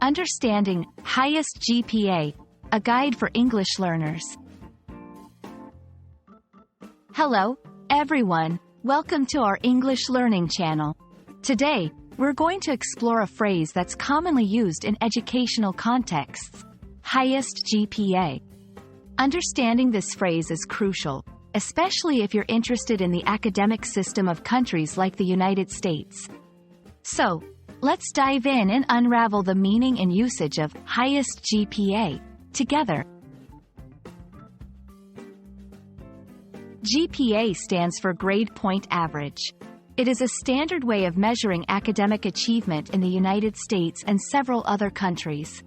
Understanding Highest GPA, a guide for English learners. Hello, everyone. Welcome to our English learning channel. Today, we're going to explore a phrase that's commonly used in educational contexts: highest GPA. Understanding this phrase is crucial, especially if you're interested in the academic system of countries like the United States. So, let's dive in and unravel the meaning and usage of highest GPA together. GPA stands for Grade Point Average. It is a standard way of measuring academic achievement in the United States and several other countries.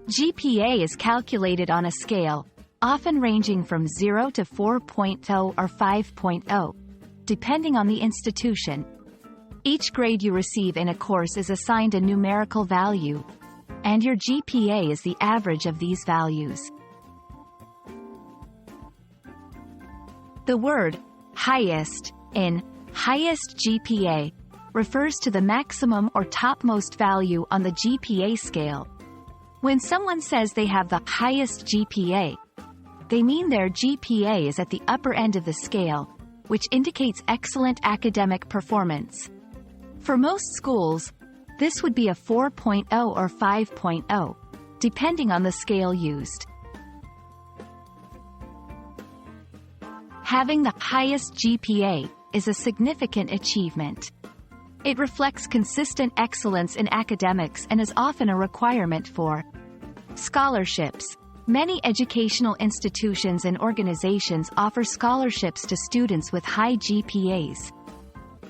GPA is calculated on a scale, often ranging from 0 to 4.0 or 5.0, depending on the institution. Each grade you receive in a course is assigned a numerical value, and your GPA is the average of these values. The word highest in highest GPA refers to the maximum or topmost value on the GPA scale. When someone says they have the highest GPA, they mean their GPA is at the upper end of the scale, which indicates excellent academic performance. For most schools, this would be a 4.0 or 5.0, depending on the scale used. Having the highest GPA is a significant achievement. It reflects consistent excellence in academics and is often a requirement for scholarships. Many educational institutions and organizations offer scholarships to students with high GPAs.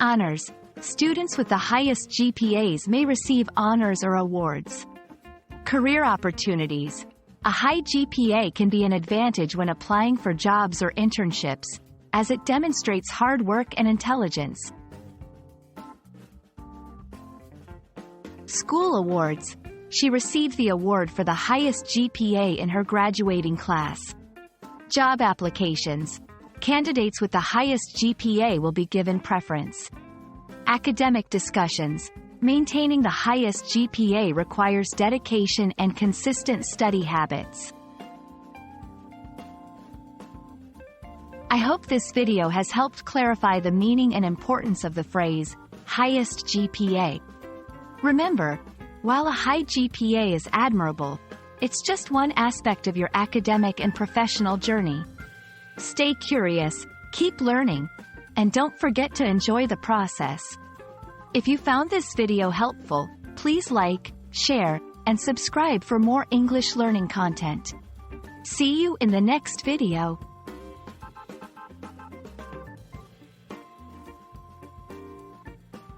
Honors. Students with the highest GPAs may receive honors or awards. Career opportunities. A high GPA can be an advantage when applying for jobs or internships, as it demonstrates hard work and intelligence. School awards. She received the award for the highest GPA in her graduating class. Job applications. Candidates with the highest GPA will be given preference. Academic discussions. Maintaining the highest GPA requires dedication and consistent study habits. I hope this video has helped clarify the meaning and importance of the phrase, highest GPA. Remember, while a high GPA is admirable, it's just one aspect of your academic and professional journey. Stay curious, keep learning, and don't forget to enjoy the process. If you found this video helpful, please like, share, and subscribe for more English learning content. See you in the next video.